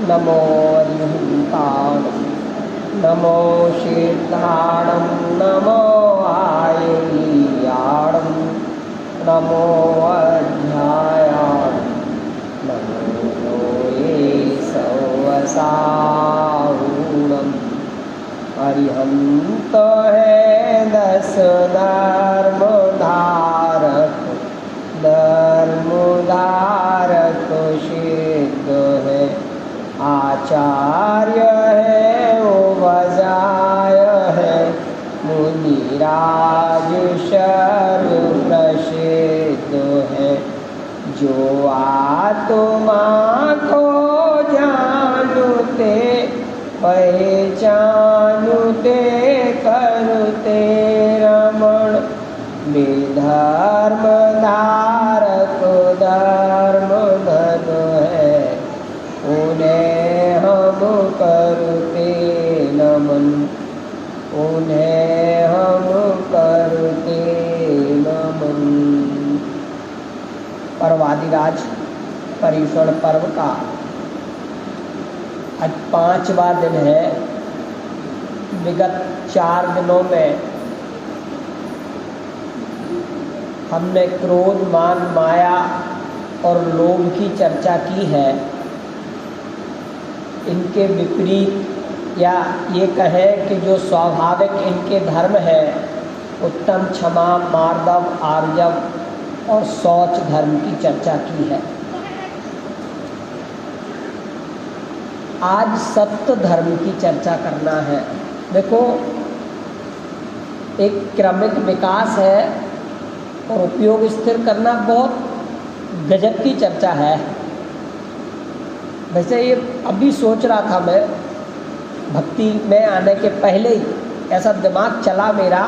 नमो अरिहन्ताणं नमो शीर्धाणं नमो आययाणं नमो अध्यायाणं नमो लोये सवसाहूणम् अरिहंत है 10 धर्मधारक सिद्ध है आचार्य है उपजाय है मुनिराज सर्व प्रसिद्ध है जो आत्मा को जानते पहचानुते करते रमण विधर्म धारक धर्म धन है उन्हें हम करते नमन उन्हें हम करते नमन। पर्वादिराज पर्युषण पर्व का आज 5वां दिन है। विगत 4 दिनों में हमने क्रोध मान माया और लोभ की चर्चा की है। इनके विपरीत या ये कहें कि जो स्वाभाविक इनके धर्म है उत्तम क्षमा मार्दव आर्जव और शौच धर्म की चर्चा की है। आज सत्य धर्म की चर्चा करना है। देखो एक क्रमिक विकास है और उपयोग स्थिर करना बहुत गजब की चर्चा है। वैसे ये अभी सोच रहा था मैं भक्ति में आने के पहले ही ऐसा दिमाग चला मेरा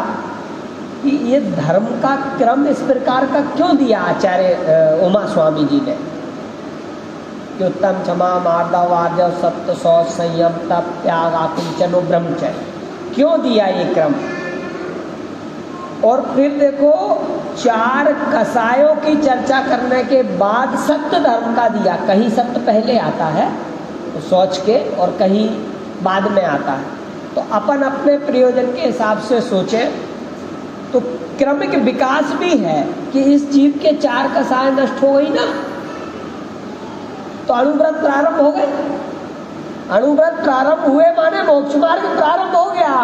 कि ये धर्म का क्रम इस प्रकार का क्यों दिया आचार्य उमा स्वामी जी ने कि उत्तम क्षमा मार्दव आर्जव सत्य शौच संयम तप त्याग आकुंचनो ब्रह्मचर्य क्यों दिया ये क्रम। और फिर देखो 4 कसायों की चर्चा करने के बाद सत्य धर्म का दिया। कहीं सत्य पहले आता है तो शौच के और कहीं बाद में आता है। तो अपन अपने प्रयोजन के हिसाब से सोचें तो क्रमिक विकास भी है कि इस जीव के 4 कसाय नष्ट हो गई ना तो अणुव्रत प्रारंभ हो गए। अणुव्रत प्रारंभ हुए माने मोक्ष मार्ग प्रारंभ हो गया।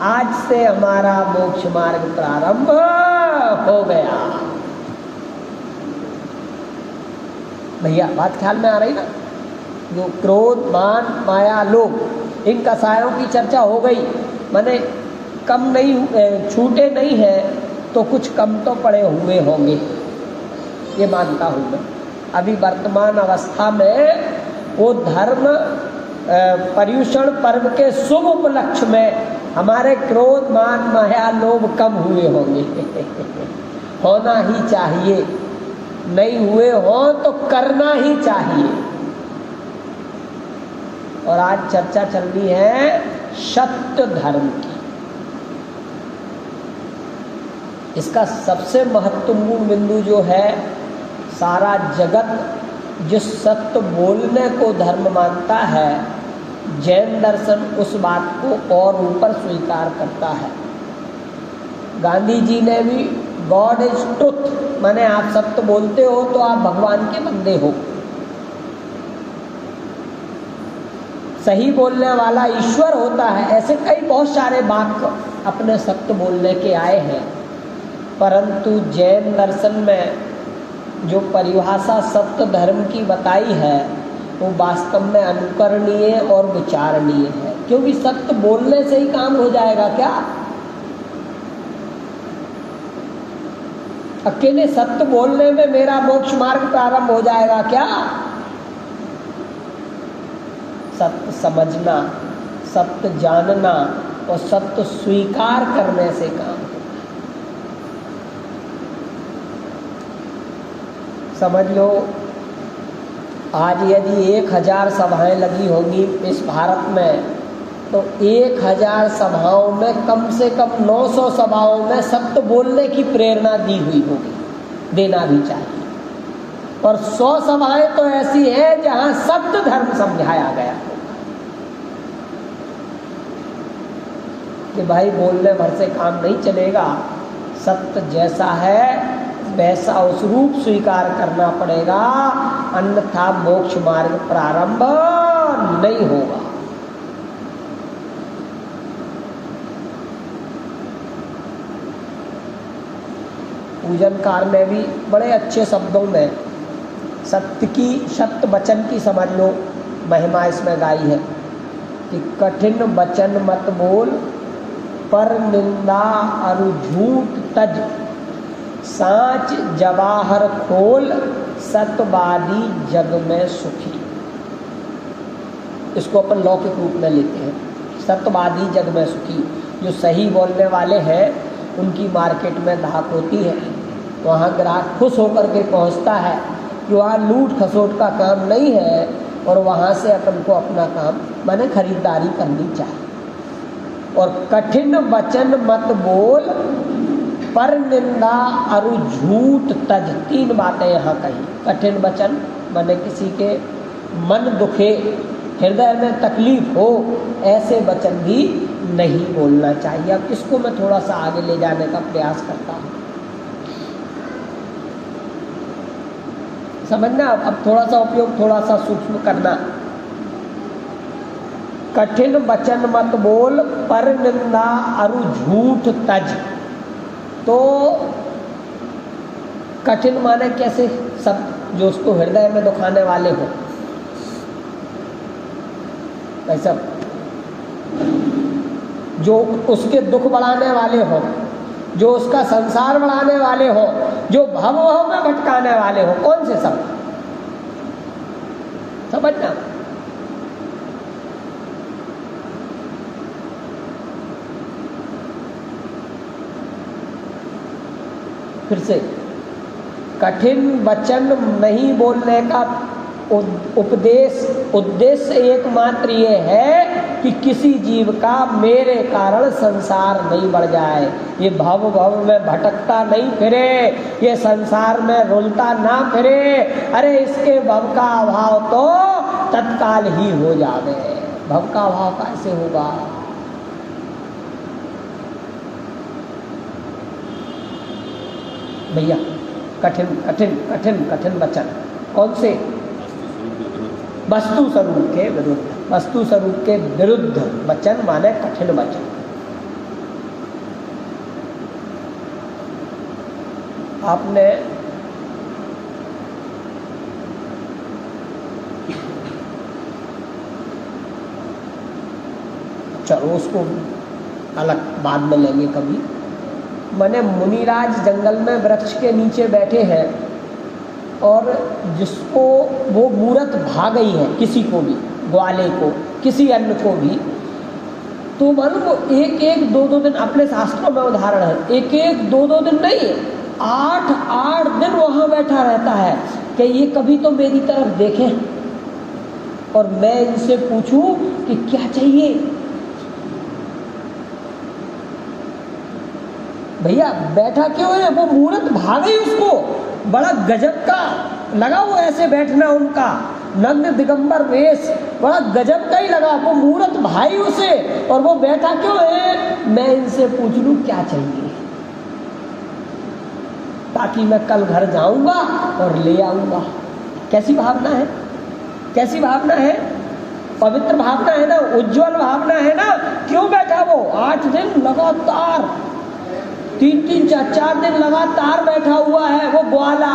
आज से हमारा मोक्ष मार्ग प्रारंभ हो गया। भैया बात ख्याल में आ रही ना। जो क्रोध मान माया लोभ इन कसायों की चर्चा हो गई माने कम नहीं छूटे नहीं है तो कुछ कम तो पड़े हुए होंगे ये मानता हूँ मैं। अभी वर्तमान अवस्था में वो धर्म पर्युषण पर्व के शुभ उपलक्ष्य में हमारे क्रोध मान माया लोभ कम हुए होंगे होना ही चाहिए। नहीं हुए हो तो करना ही चाहिए। और आज चर्चा चल रही है सत्य धर्म की। इसका सबसे महत्वपूर्ण बिंदु जो है सारा जगत जिस सत्य बोलने को धर्म मानता है जैन दर्शन उस बात को और ऊपर स्वीकार करता है। गांधी जी ने भी गॉड इज ट्रुथ माने आप सत्य बोलते हो तो आप भगवान के बंदे हो। सही बोलने वाला ईश्वर होता है। ऐसे कई बहुत सारे वाक्य अपने सत्य बोलने के आए हैं। परंतु जैन दर्शन में जो परिभाषा सत्य धर्म की बताई है वो वास्तव में अनुकरणीय और विचारणीय है। क्योंकि सत्य बोलने से ही काम हो जाएगा क्या? अकेले सत्य बोलने में मेरा मोक्ष मार्ग प्रारंभ हो जाएगा क्या? सत्य समझना, सत्य जानना और सत्य स्वीकार करने से काम होगा। समझ लो आज यदि 1000 सभाएं लगी होंगी इस भारत में तो 1000 सभाओं में कम से कम 900 सभाओं में सत्य बोलने की प्रेरणा दी हुई होगी। देना भी चाहिए। और 100 सभाएं तो ऐसी है जहां सत्य धर्म समझाया गया कि भाई बोलने भर से काम नहीं चलेगा, सत्य जैसा है वैसा उस रूप स्वीकार करना पड़ेगा, अन्यथा मोक्ष मार्ग प्रारंभ नहीं होगा। पूजनकार में भी बड़े अच्छे शब्दों में सत्य वचन की समझ लो महिमा इसमें गाई है कि कठिन वचन मत बोल, पर निंदा अरु झूठ तज, साच जवाहर खोल, सत्यवादी जग में सुखी। इसको अपन लौकिक रूप में लेते हैं, सत्यवादी जग में सुखी। जो सही बोलने वाले हैं उनकी मार्केट में धाक होती है, वहाँ ग्राहक खुश होकर के पहुँचता है कि वहाँ लूट खसोट का काम नहीं है, और वहाँ से अपन को अपना काम माने खरीदारी करनी चाहिए। और कठिन वचन मत बोल, पर निंदा अरु झूठ तज, 3 बातें यहाँ कही। कठिन वचन माने किसी के मन दुखे, हृदय में तकलीफ हो, ऐसे वचन भी नहीं बोलना चाहिए। अब इसको मैं थोड़ा सा आगे ले जाने का प्रयास करता हूँ, समझना। अब थोड़ा सा उपयोग थोड़ा सा सूक्ष्म करना। कठिन वचन मत बोल, पर निंदा अरु झूठ तज। तो कठिन माने कैसे? सब जो उसको हृदय में दुखाने वाले हो, ऐसा जो उसके दुख बढ़ाने वाले हो, जो उसका संसार बढ़ाने वाले हो, जो भव में भटकाने वाले हो। कौन से सब? समझना। फिर से, कठिन वचन नहीं बोलने का उद्देश्य एकमात्र ये है कि किसी जीव का मेरे कारण संसार नहीं बढ़ जाए, ये भव में भटकता नहीं फिरे, ये संसार में रुलता ना फिरे। अरे इसके भव का अभाव तो तत्काल ही हो जावे। भव का अभाव कैसे होगा? भैया कठिन कठिन कठिन कठिन वचन कौन से? वस्तु स्वरूप के विरुद्ध। वस्तु स्वरूप के विरुद्ध वचन माने कठिन वचन। आपने चलो उसको अलग बाद में लेंगे कभी। मैंने मुनिराज जंगल में वृक्ष के नीचे बैठे हैं और जिसको वो मूरत भा गई है, किसी को भी, ग्वाले को, किसी अन्य को भी, तो मालूम वो 1-1, 2-2 दिन, अपने शास्त्रों में उदाहरण है, 1-1, 2-2 दिन नहीं, 8-8 दिन वहाँ बैठा रहता है कि ये कभी तो मेरी तरफ देखें और मैं इनसे पूछूं कि क्या चाहिए। भैया बैठा क्यों है? वो मूरत भाग गई, उसको बड़ा गजब का लगा वो ऐसे बैठना, उनका नग्न दिगंबर वेश बड़ा गजब का ही लगा। वो मूरत भाई उसे, और वो बैठा क्यों है? मैं इनसे पूछ लूं क्या चाहिए, ताकि मैं कल घर जाऊंगा और ले आऊंगा। कैसी भावना है? कैसी भावना है? पवित्र भावना है ना, उज्जवल भावना है ना। क्यों बैठा वो 8 दिन लगातार, 3-3, 4-4 दिन लगातार बैठा हुआ है वो ग्वाला।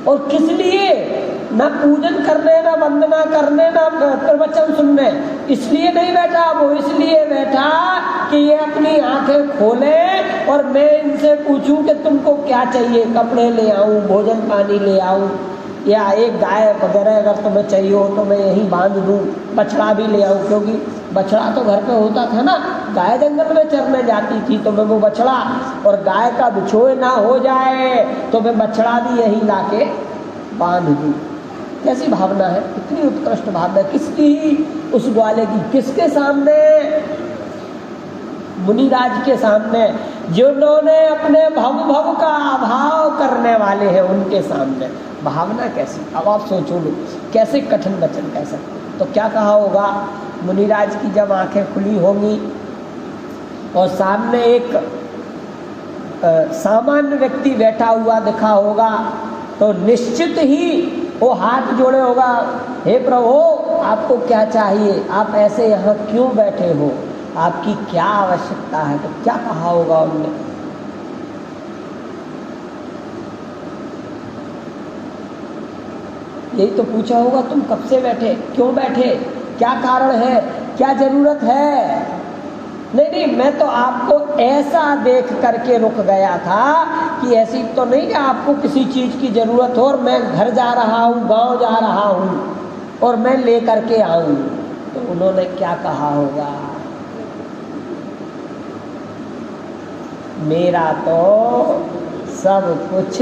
और किस लिए? ना पूजन करने, ना वंदना करने, ना प्रवचन सुनने, इसलिए नहीं बैठा वो। इसलिए बैठा कि ये अपनी आंखें खोले और मैं इनसे पूछूं कि तुमको क्या चाहिए, कपड़े ले आऊं, भोजन पानी ले आऊं, या एक गाय वगैरह अगर तुम्हें चाहिए हो तो मैं यहीं बांध दूं, बछड़ा भी ले आऊं, क्योंकि बछड़ा तो घर पे होता था ना, गाय जंगल में चरने जाती थी, तो मैं वो बछड़ा, और गाय का बिछोए ना हो जाए तो मैं बछड़ा भी यहीं लाके बांध दूं। कैसी भावना है? कितनी उत्कृष्ट भावना है। किसकी? उस ग्वाले की। किसके सामने? मुनिराज के सामने। जिन्होंने अपने भव भव का अभाव करने वाले हैं उनके सामने भावना कैसी। अब आप सोचो लो कैसे कठिन वचन कह सकते। तो क्या कहा होगा मुनिराज की जब आंखें खुली होंगी और सामने एक सामान्य व्यक्ति बैठा हुआ दिखा होगा तो निश्चित ही वो हाथ जोड़े होगा, हे प्रभु आपको क्या चाहिए, आप ऐसे यहाँ क्यों बैठे हो, आपकी क्या आवश्यकता है। तो क्या कहा होगा उनने, यही तो पूछा होगा तुम कब से बैठे, क्यों बैठे, क्या कारण है, क्या जरूरत है। नहीं, मैं तो आपको ऐसा देख करके रुक गया था कि ऐसी तो नहीं कि आपको किसी चीज़ की ज़रूरत हो और मैं घर जा रहा हूँ, गांव जा रहा हूँ और मैं ले करके आऊँ। तो उन्होंने क्या कहा होगा, मेरा तो सब कुछ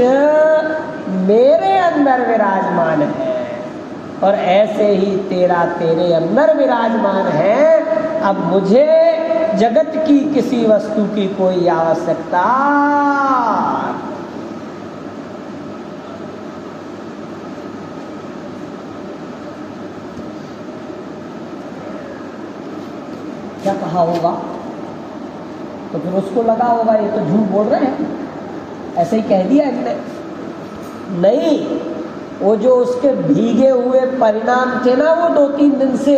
मेरे अंदर विराजमान है और ऐसे ही तेरा तेरे अंदर विराजमान है। अब मुझे जगत की किसी वस्तु की कोई आवश्यकता। क्या कहा होगा, तो फिर उसको लगा होगा ये तो झूठ बोल रहे हैं, ऐसे ही कह दिया इसने। नहीं, वो जो उसके भीगे हुए परिणाम थे ना, वो 2-3 दिन से,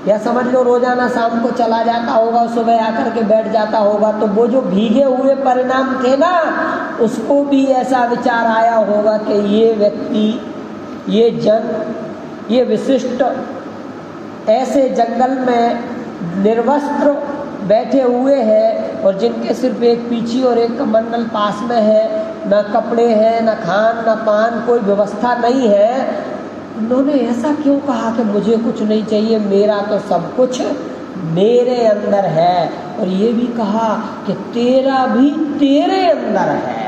या समझ लो रोजाना शाम को चला जाता होगा, सुबह आकर के बैठ जाता होगा, तो वो जो भीगे हुए परिणाम थे ना, उसको भी ऐसा विचार आया होगा कि ये व्यक्ति, ये जन, ये विशिष्ट ऐसे जंगल में निर्वस्त्र बैठे हुए हैं और जिनके सिर्फ एक पीछी और एक कमंडल पास में है, ना कपड़े हैं, ना खान ना पान, कोई व्यवस्था नहीं है। उन्होंने ऐसा क्यों कहा कि मुझे कुछ नहीं चाहिए, मेरा तो सब कुछ मेरे अंदर है। और ये भी कहा कि तेरा भी तेरे अंदर है।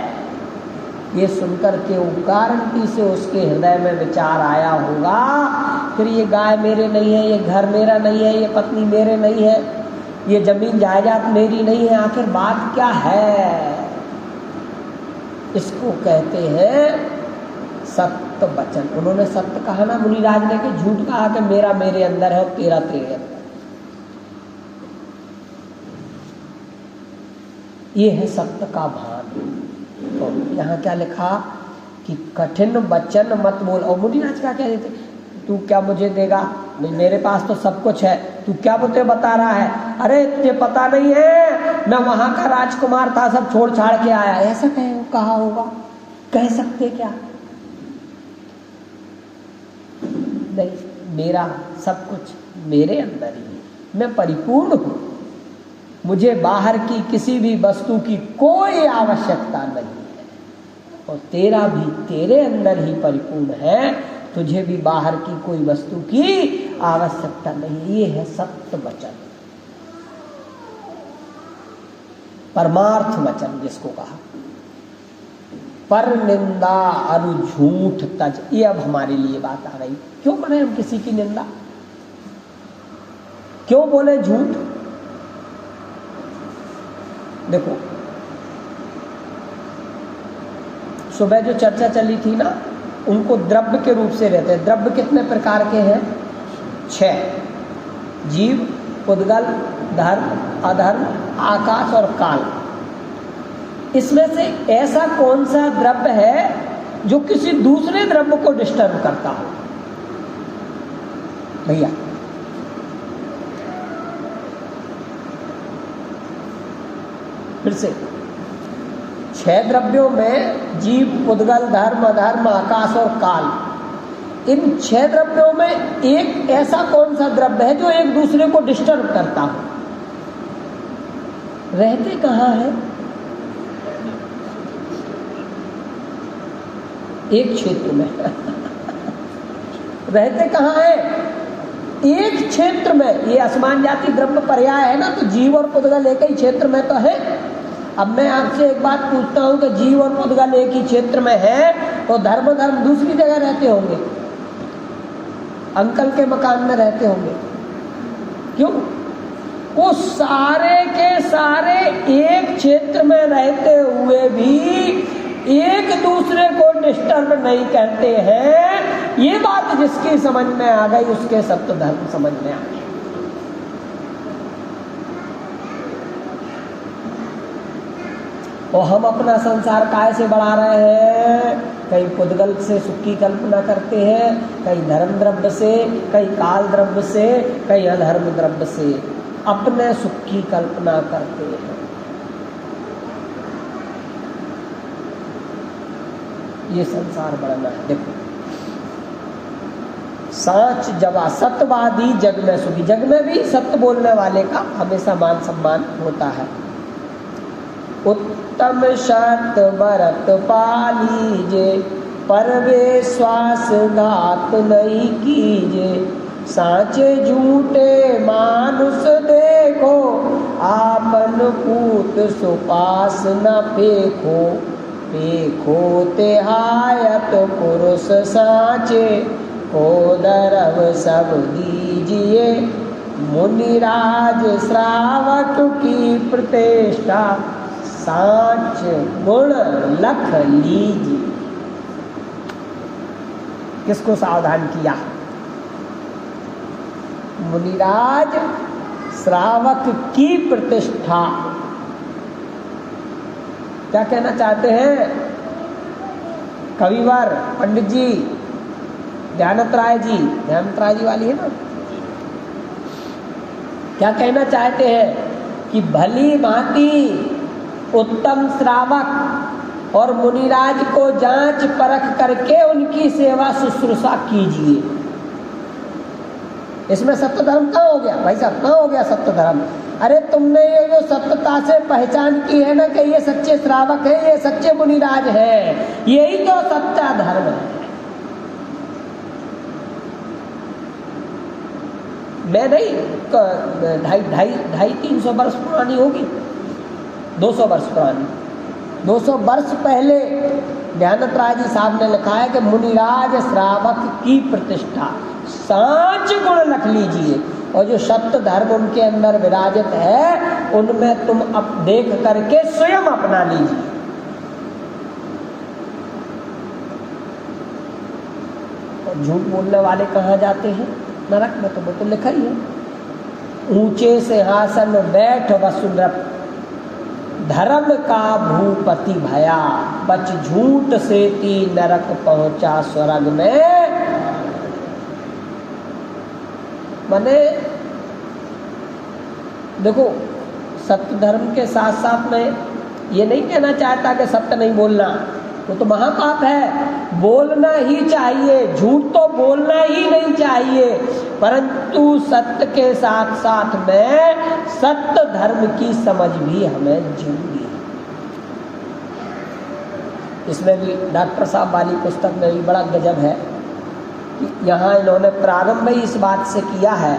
ये सुनकर के उगारंटी से उसके हृदय में विचार आया होगा, फिर ये गाय मेरे नहीं है, ये घर मेरा नहीं है, ये पत्नी मेरे नहीं है, ये जमीन जायदाद मेरी नहीं है, आखिर बात क्या है। इसको कहते हैं सत्य वचन। उन्होंने सत्य कहा ना मुनिराज ने, कि झूठ कहा कि मेरा मेरे अंदर है और तेरा तेरे अंदर। ये है सत्य का भान। तो यहाँ क्या लिखा कि कठिन वचन मत बोल। और मुनिराज क्या कह रहे थे, तू क्या मुझे देगा, नहीं मेरे पास तो सब कुछ है, तू क्या मुझे बता रहा है, अरे तुझे पता नहीं है मैं वहां का राजकुमार था, सब छोड़ छाड़ के आया। ऐसा कहा होगा, कह सकते क्या। नहीं, मेरा सब कुछ मेरे अंदर ही है, मैं परिपूर्ण हूँ, मुझे बाहर की किसी भी वस्तु की कोई आवश्यकता नहीं है और तेरा भी तेरे अंदर ही परिपूर्ण है, तुझे भी बाहर की कोई वस्तु की आवश्यकता नहीं। ये है सत्य वचन, परमार्थ वचन जिसको कहा। पर निंदा अरु झूठ तज, ये अब हमारे लिए बात आ गई। क्यों करें हम किसी की निंदा, क्यों बोले झूठ। देखो सुबह जो चर्चा चली थी ना, उनको द्रव्य के रूप से रहते हैं। द्रव्य कितने प्रकार के हैं, 6, जीव, उद्गल, धर्म, अधर्म, आकाश और काल। इसमें से ऐसा कौन सा द्रव्य है जो किसी दूसरे द्रव्य को डिस्टर्ब करता हो भैया। फिर से 6 द्रव्यों में जीव, उद्गल, धर्म, अधर्म, आकाश और काल, इन 6 द्रव्यों में एक ऐसा कौन सा द्रव्य है जो एक दूसरे को डिस्टर्ब करता हो। रहते कहाँ है, एक क्षेत्र में रहते कहाँ है, एक क्षेत्र में। ये असमान जाति द्रव्य पर्याय है ना, तो जीव और उद्गल एक ही क्षेत्र में तो है। अब मैं आपसे एक बात पूछता हूँ कि जीव और उद्गल एक ही क्षेत्र में है तो धर्म दूसरी जगह रहते होंगे, अंकल के मकान में रहते होंगे, क्यों, वो सारे के सारे एक क्षेत्र में रहते हुए भी एक दूसरे को डिस्टर्ब नहीं करते हैं। ये बात जिसकी समझ में आ गई उसके सत्य धर्म समझ में आ गए। और हम अपना संसार काय से बढ़ा रहे हैं? कहीं पुद्गल से सुख की कल्पना करते हैं, कहीं धर्म द्रव्य से, कहीं काल द्रव्य से, कहीं अधर्म द्रव्य से अपने सुख की कल्पना करते हैं। ये संसार बढ़ना है। देखो, साच जवा सत्यवादी जग में सुखी। जग में भी सत्य बोलने वाले का हमेशा मान सम्मान होता है। उत्तम शर्त बरत पालीजे, पर विश्वास घात नहीं कीजे। साचे झूठे मानुष देखो, आपन पूत सुपास न फेंको। फेंको तिहायत पुरुष साचे, को दरव सब दीजिए। मुनिराज श्रावक की प्रतिष्ठा, साच गुण लख लीजिए। किसको सावधान किया? मुनिराज श्रावक की प्रतिष्ठा। क्या कहना चाहते हैं कविवर पंडित जी, ध्यानत राय जी वाली है ना? क्या कहना चाहते हैं कि भली भांति उत्तम श्रावक और मुनिराज को जांच परख करके उनकी सेवा शुश्रूषा कीजिए। इसमें सत्य धर्म कहाँ हो गया भाई साहब? कहाँ हो गया सत्य धर्म? अरे तुमने ये जो सत्यता से पहचान की है ना कि ये सच्चे श्रावक है, ये सच्चे मुनिराज है, यही तो सच्चा धर्म है। मैं नहीं 250-300 वर्ष पुरानी होगी, 200 वर्ष पुरानी, 200 वर्ष पहले ध्यानत राय जी साहब ने लिखा है कि मुनिराज श्रावक की प्रतिष्ठा, साच गुण लख लीजिए। और जो सत्य धर्म उनके अंदर विराजित है उनमें तुम अब देख करके स्वयं अपना लीजिए। और झूठ बोलने वाले कहाँ जाते हैं? नरक में। तो वो तो लिखा ही है, ऊंचे सिंहासन बैठ वसुनृप, धर्म का भूपति भया। बच झूठ से ती नरक पहुंचा स्वर्ग में। माने देखो, सत्य धर्म के साथ साथ में ये नहीं कहना चाहता कि सत्य नहीं बोलना, वो तो महापाप है। बोलना ही चाहिए, झूठ तो बोलना ही नहीं चाहिए, परंतु सत्य के साथ साथ में सत्य धर्म की समझ भी हमें जरूरी है। इसमें भी डॉक्टर साहब वाली पुस्तक में भी बड़ा गजब है कि यहाँ इन्होंने प्रारंभ ही इस बात से किया है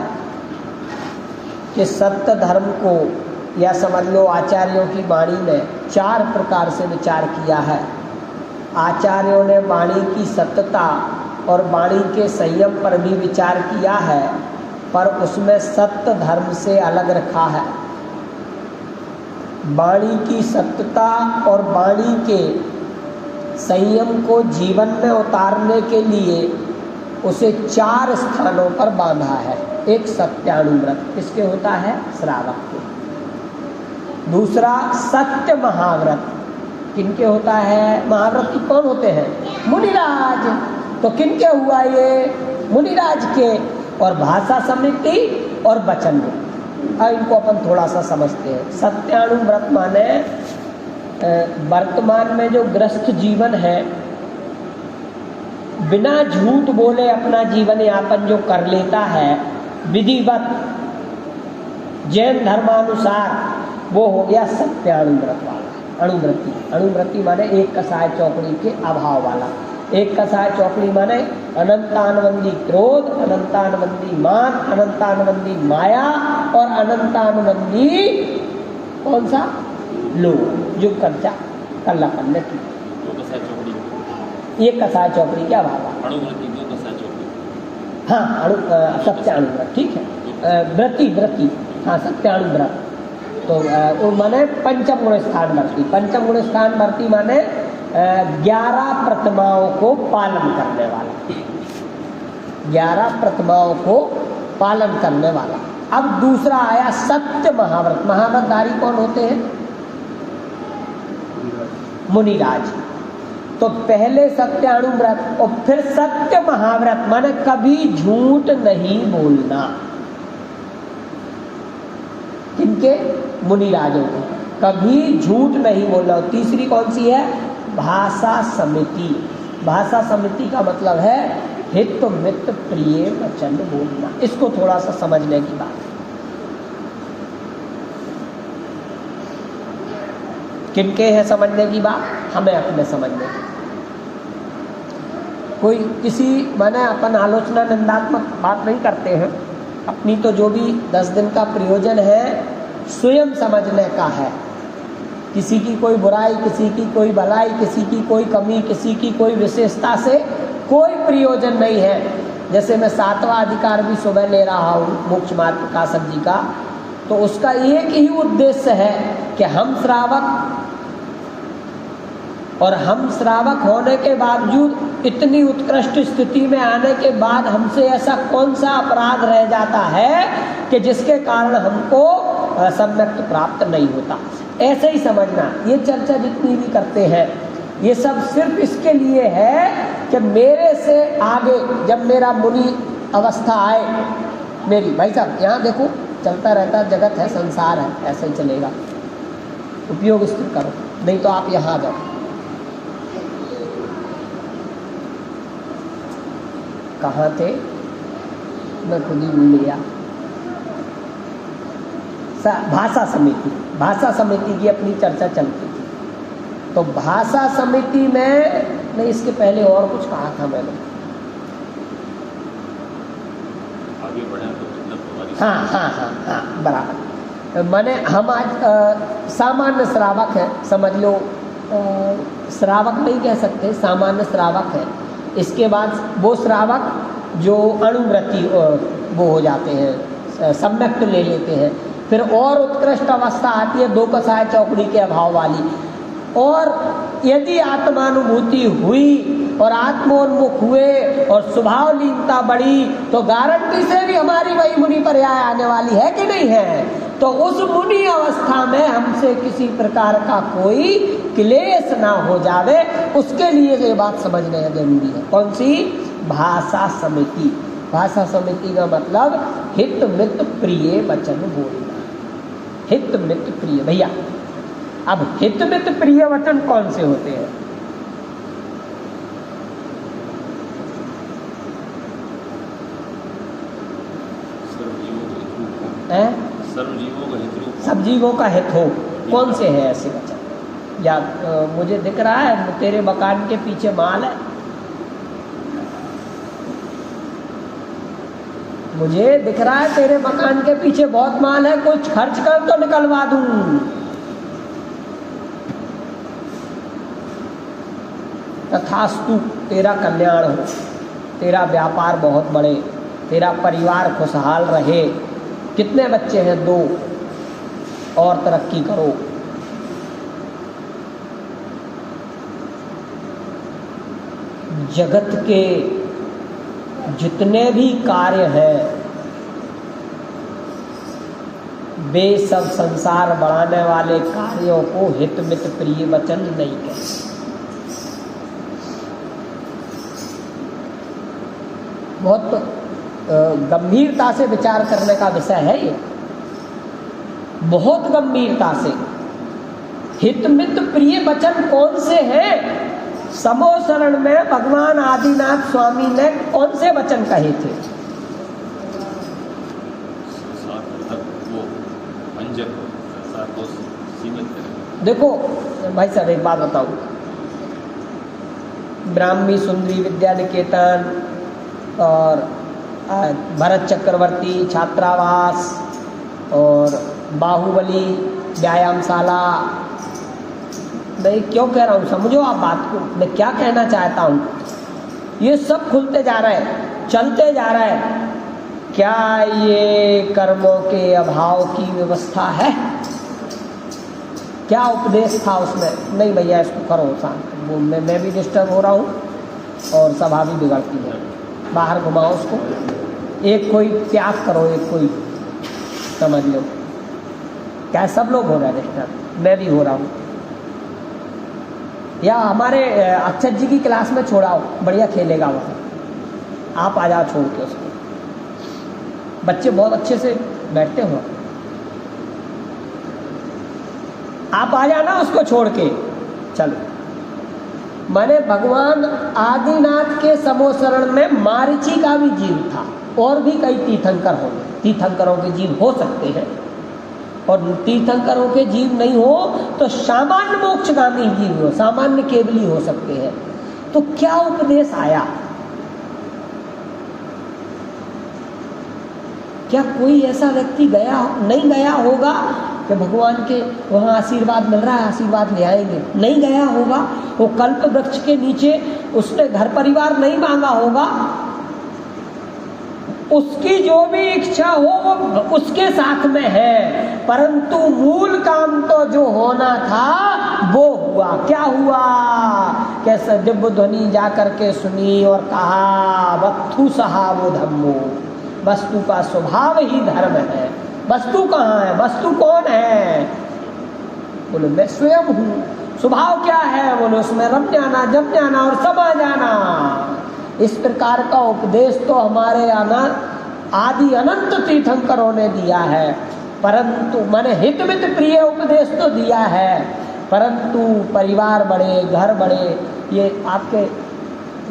कि सत्य धर्म को, या समझ लो आचार्यों की वाणी में 4 प्रकार से विचार किया है। आचार्यों ने वाणी की सत्यता और वाणी के संयम पर भी विचार किया है, पर उसमें सत्य धर्म से अलग रखा है। वाणी की सत्यता और वाणी के संयम को जीवन में उतारने के लिए उसे 4 स्थानों पर बांधा है। एक सत्यानुव्रत, किसके होता है? श्रावक के। दूसरा सत्य महाव्रत, किनके होता है? महाव्रत कौन होते हैं? मुनिराज। तो किनके हुआ ये? मुनिराज के। और भाषा समिति और वचन में। अब इनको अपन थोड़ा सा समझते हैं। सत्यानुव्रत माने वर्तमान में जो ग्रस्त जीवन है, बिना झूठ बोले अपना जीवन यापन जो कर लेता है विधिवत जैन धर्मानुसार, वो हो गया सत्यानुव्रत वाला। अणुव्रति, अणुव्रति माने एक कसाय चौकड़ी के अभाव वाला। एक कसाय चौकड़ी माने अनंतानवंदी क्रोध, अनंतानवंदी मान, अनंतानवंदी माया और अनंतानवंदी कौन सा? लोभ, जो कर्जा कल्लापन में की। एक कसाय चौकड़ी क्या भाव? हाँ, सत्यानुव्रत, ठीक है। व्रति हाँ सत्याणु व्रत, तो वो माने पंचम गुण स्थान भर्ती। पंचम गुण स्थान भर्ती माने 11 प्रतिमाओं को पालन करने वाला, 11 प्रतिमाओं को पालन करने वाला। अब दूसरा आया सत्य महाव्रत। महाव्रतधारी कौन होते हैं? मुनिराज। तो पहले सत्याणु व्रत और फिर सत्य महाव्रत, माने कभी झूठ नहीं बोलना। किनके? मुनिराजों को कभी झूठ नहीं बोलना। और तीसरी कौन सी है? भाषा समिति। भाषा समिति का मतलब है हित मित प्रिय वचन बोलना। इसको थोड़ा सा समझने की बात है। किनके है समझने की बात? हमें अपने समझने की। कोई किसी माने अपन आलोचना निंदात्मक बात नहीं करते हैं, अपनी तो जो भी 10 दिन का प्रयोजन है स्वयं समझने का है। किसी की कोई बुराई, किसी की कोई भलाई, किसी की कोई कमी, किसी की कोई विशेषता से कोई प्रयोजन नहीं है। जैसे मैं 7वां अधिकार भी सुबह ले रहा हूँ मोक्ष मार्ग प्रकाशक जी का, तो उसका एक ही उद्देश्य है कि हम श्रावक, और हम श्रावक होने के बावजूद इतनी उत्कृष्ट स्थिति में आने के बाद हमसे ऐसा कौन सा अपराध रह जाता है कि जिसके कारण हमको सम्यक प्राप्त नहीं होता। ऐसे ही समझना। ये चर्चा जितनी भी करते हैं ये सब सिर्फ इसके लिए है कि मेरे से आगे जब मेरा मुनि अवस्था आए, मेरी भाई साहब यहाँ देखो चलता रहता जगत है, संसार है, ऐसे ही चलेगा। उपयोग स्थिर करो, नहीं तो आप यहाँ आ जाओ। कहाँ थे? मैं खुद ही भूल गया। भाषा समिति। भाषा समिति की अपनी चर्चा चलती थी। तो भाषा समिति में नहीं, इसके पहले और कुछ कहा था मैंने। आगे बढ़े तो मतलब हाँ बराबर। माने हम आज सामान्य श्रावक हैं, समझ लो। श्रावक नहीं कह सकते, सामान्य श्रावक है। इसके बाद वो श्रावक जो अणुव्रती वो हो जाते हैं, सम्यक्त ले लेते हैं। फिर और उत्कृष्ट अवस्था आती है 2 कसाय चौकड़ी के अभाव वाली। और यदि आत्मानुभूति हुई और आत्मोन्मुख हुए और स्वभाव लीनता बढ़ी तो गारंटी से भी हमारी वही मुनि पर्याय आने वाली है कि नहीं है। तो उस मुनि अवस्था में हमसे किसी प्रकार का कोई क्लेश ना हो जावे, उसके लिए ये बात समझना जरूरी है। कौन सी? भाषा समिति। भाषा समिति का मतलब हित मित प्रिय वचन बोलना। हित मित प्रिय। भैया अब हित मित प्रिय वचन कौन से होते हैं? सब जीवों का हित हो। कौन से है ऐसे वचन? या मुझे दिख रहा है तेरे मकान के पीछे माल है, मुझे दिख रहा है तेरे मकान के पीछे बहुत माल है, कुछ खर्च कर तो निकलवा दूं। तथास्तु, तेरा कल्याण हो, तेरा व्यापार बहुत बढ़े, तेरा परिवार खुशहाल रहे। कितने बच्चे हैं? 2, और तरक्की करो। जगत के जितने भी कार्य हैं वे सब संसार बढ़ाने वाले कार्यों को हित मित प्रिय वचन नहीं कहते। बहुत गंभीरता से विचार करने का विषय है ये, बहुत गंभीरता से। हित मित प्रिय वचन कौन से हैं? समोसरण में भगवान आदिनाथ स्वामी ने कौन से वचन कहे थे? देखो भाई साहब एक बात बताऊं, ब्राह्मी सुंदरी विद्या निकेतन और भरत चक्रवर्ती छात्रावास और बाहुबली व्यायामशाला, मैं क्यों कह रहा हूँ समझो आप बात को, मैं क्या कहना चाहता हूँ। ये सब खुलते जा रहे हैं, चलते जा रहे हैं, क्या ये कर्मों के अभाव की व्यवस्था है? क्या उपदेश था उसमें? नहीं भैया इसको करो शांत, वो मैं भी डिस्टर्ब हो रहा हूँ और सभा भी बिगड़ती है, बाहर घुमाओ उसको, एक कोई त्याग करो, एक कोई समझ लो। क्या सब लोग हो रहे हैं डिस्टर्ब, मैं भी हो रहा हूँ। या हमारे अक्षत जी की क्लास में छोड़ाओ, बढ़िया खेलेगा वो, आप आ जाओ छोड़ के उसको, बच्चे बहुत अच्छे से बैठते हो, आप आ जाना उसको छोड़ के। चलो, मैंने भगवान आदिनाथ के समोसरण में मारीची का भी जीव था, और भी कई तीर्थंकर होंगे, तीर्थंकरों के जीव हो सकते हैं, और तीर्थंकरों के जीव नहीं हो तो सामान्य मोक्षगामी जीव हो, सामान्य केवली हो सकते हैं। तो क्या उपदेश आया? क्या कोई ऐसा व्यक्ति नहीं गया होगा कि भगवान के वहाँ आशीर्वाद मिल रहा है, आशीर्वाद ले आएंगे? नहीं गया होगा। वो कल्प वृक्ष के नीचे उसने घर परिवार नहीं मांगा होगा, उसकी जो भी इच्छा हो वो उसके साथ में है, परंतु मूल काम तो जो होना था वो हुआ। क्या हुआ? कैसे दिव्य ध्वनि जा करके सुनी और कहा, वस्तु सहा वो धम्मो, वस्तु का स्वभाव ही धर्म है। वस्तु कहाँ है? वस्तु कौन है? बोले मैं स्वयं हूँ। स्वभाव क्या है? बोले उसमें रम जाना, जम जाना और समा जाना। इस प्रकार का उपदेश तो हमारे आदि अनंत तीर्थंकरों ने दिया है, परंतु मैंने हितमित प्रिय उपदेश तो दिया है, परंतु परिवार बड़े, घर बड़े, ये आपके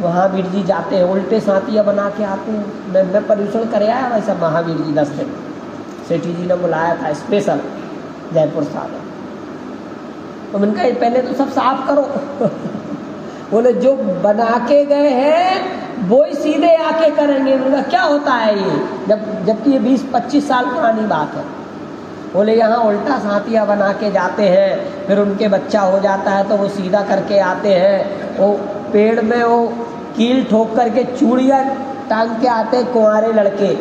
महावीर जी जाते हैं उल्टे साथिया बना के आते हैं। मैं पर्यूषण कर आया वैसा महावीर जी 10 दिन सेठी जी ने बुलाया था स्पेशल जयपुर साहब, तो मैंने कहा पहले तो सब साफ करो बोले जो बना के गए हैं वो ही सीधे आके करेंगे। मैंने क्या होता है ये, जबकि ये 20-25 साल पुरानी बात है। बोले यहाँ उल्टा साथिया बना के जाते हैं, फिर उनके बच्चा हो जाता है तो वो सीधा करके आते हैं, वो पेड़ में वो कील ठोक करके चूड़ियाँ टांग के आते हैं कुंवारे लड़के,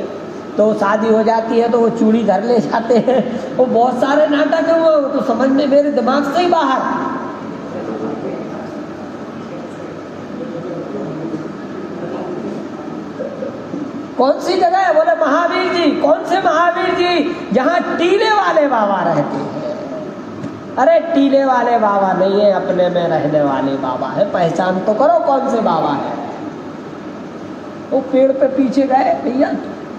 तो शादी हो जाती है तो वो चूड़ी धर ले जाते हैं। वो बहुत सारे नाटक है, वो तो समझ में मेरे दिमाग से ही बाहर। कौन सी जगह है? बोले महावीर जी। कौन से महावीर जी? जहाँ टीले वाले बाबा रहते हैं। अरे टीले वाले बाबा नहीं है, अपने में रहने वाले बाबा है। पहचान तो करो कौन से बाबा है। वो पेड़ पे पीछे गए, भैया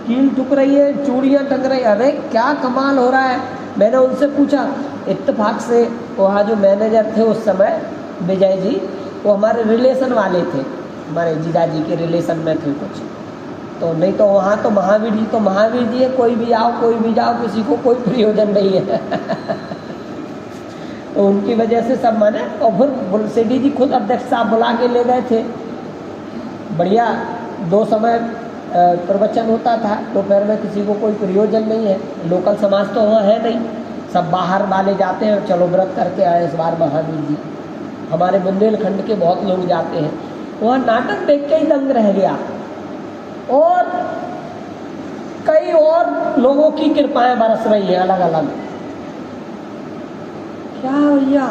कील ठुक रही है, चूड़ियाँ टंग रही, अरे क्या कमाल हो रहा है। मैंने उनसे पूछा, इत्तेफाक से वहाँ जो मैनेजर थे उस समय विजय जी, वो हमारे रिलेशन वाले थे, हमारे जीजा जी के रिलेशन में थे कुछ, तो नहीं तो वहाँ तो महावीर जी है, कोई भी आओ कोई भी जाओ, किसी को कोई प्रयोजन नहीं है तो उनकी वजह से सब माने। और फिर सेठी जी खुद अध्यक्ष साहब बुला के ले गए थे, बढ़िया 2 समय प्रवचन होता था दोपहर में, किसी को कोई प्रयोजन नहीं है। लोकल समाज तो वहाँ है नहीं, सब बाहर वाले जाते हैं, चलो व्रत करके आए इस बार महावीर जी। हमारे बुंदेलखंड के बहुत लोग जाते हैं, वहाँ नाटक देख के ही दंग रह गया। और कई और लोगों की कृपाएं बरस रही है अलग अलग। क्या भैया,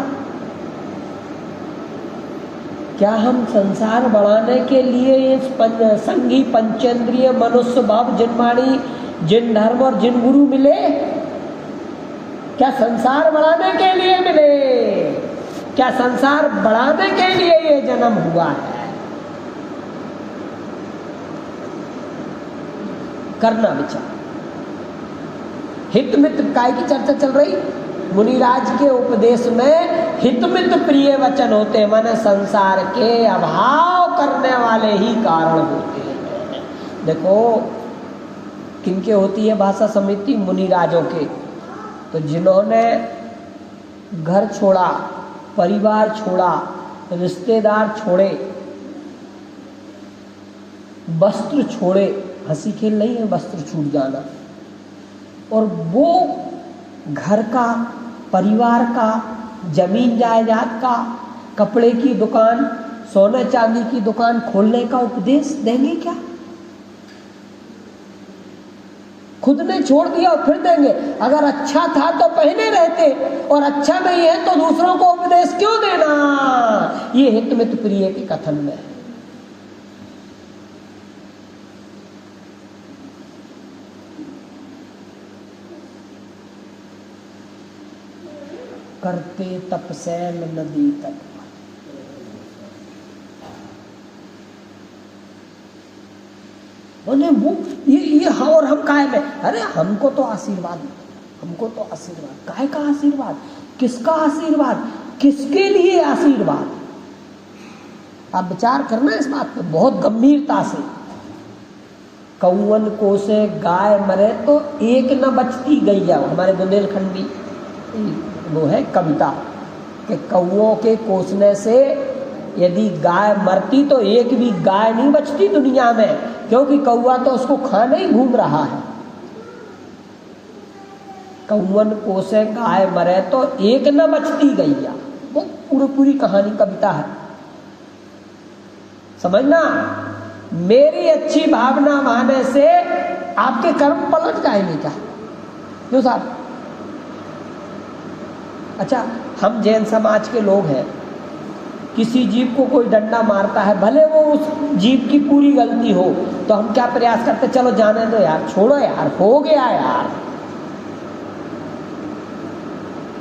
क्या हम संसार बढ़ाने के लिए इस संगी पंचेंद्रिय मनुष्य भाव जिनवाणी जिन धर्म और जिन गुरु मिले, क्या संसार बढ़ाने के लिए मिले? क्या संसार बढ़ाने के लिए ये जन्म हुआ है? करना विचार। हितमित काय की चर्चा चल रही, मुनिराज के उपदेश में हितमित प्रिय वचन होते हैं, माने संसार के अभाव करने वाले ही कारण होते हैं। देखो किनके होती है भाषा समिति? मुनिराजों के। तो जिन्होंने घर छोड़ा, परिवार छोड़ा, रिश्तेदार छोड़े, वस्त्र छोड़े, हंसी खेल नहीं है वस्त्र छूट जाना, और वो घर का, परिवार का, जमीन जायदाद का, कपड़े की दुकान, सोने चांदी की दुकान खोलने का उपदेश देंगे क्या? खुद ने छोड़ दिया और फिर देंगे। अगर अच्छा था तो पहले रहते, और अच्छा नहीं है तो दूसरों को उपदेश क्यों देना? ये हित मित प्रिय के कथन में है। करते तपसैल नदी तट, बोले वो ये हाँ, और हम काहे में? अरे हमको तो आशीर्वाद, हमको तो आशीर्वाद। काहे का आशीर्वाद? किसका आशीर्वाद? किसके लिए आशीर्वाद? आप विचार करना इस बात पे बहुत गंभीरता से। कौवन को से गाय मरे तो एक न बचती गैया, हमारे बुंदेलखंडी वो है कविता कि कौओं के कोसने से यदि गाय मरती तो एक भी गाय नहीं बचती दुनिया में, क्योंकि कौआ तो उसको खाने ही घूम रहा है। कौवन को से गाय मरे तो एक न बचती गैया, वो पूरी कहानी कविता है, समझना। मेरी अच्छी भावना माने से आपके कर्म पलट जाएंगे क्या? क्यों साहब? अच्छा, हम जैन समाज के लोग हैं, किसी जीव को कोई डंडा मारता है, भले वो उस जीव की पूरी गलती हो, तो हम क्या प्रयास करते? चलो जाने दो यार, छोड़ो यार, हो गया यार,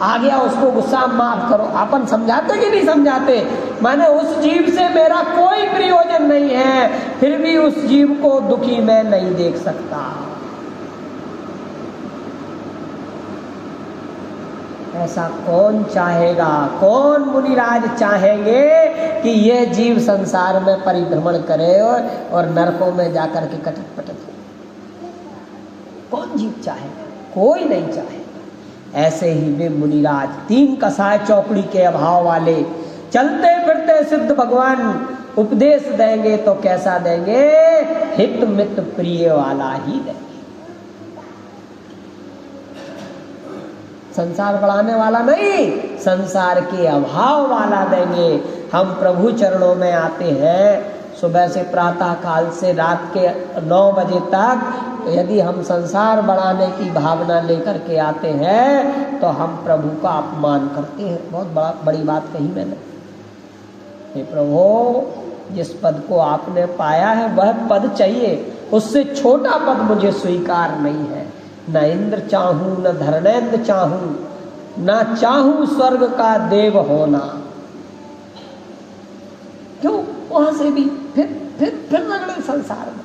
आ गया, उसको गुस्सा माफ करो। अपन समझाते कि नहीं समझाते? माने उस जीव से मेरा कोई प्रयोजन नहीं है, फिर भी उस जीव को दुखी मैं नहीं देख सकता। ऐसा कौन चाहेगा? कौन मुनिराज चाहेंगे कि ये जीव संसार में परिभ्रमण करे और नरकों में जाकर के कटक पटक हो? कौन जीव चाहेगा? कोई नहीं चाहेगा। ऐसे ही वे मुनिराज, तीन कसाय चौकड़ी के अभाव वाले, चलते फिरते सिद्ध भगवान उपदेश देंगे तो कैसा देंगे? हित मित प्रिय वाला ही देंगे। संसार बढ़ाने वाला नहीं, संसार के अभाव वाला देंगे। हम प्रभु चरणों में आते हैं सुबह से, प्रातः काल से रात के 9 बजे तक, यदि हम संसार बढ़ाने की भावना लेकर के आते हैं तो हम प्रभु का अपमान करते हैं। बहुत बड़ी बात कही मैंने। हे प्रभु, जिस पद को आपने पाया है वह पद चाहिए, उससे छोटा पद मुझे स्वीकार नहीं है। न इंद्र चाहूं, न धर्मेंद्र चाहूं, न चाहूं स्वर्ग का देव होना। क्यों? वहां से भी फिर रगड़े संसार में।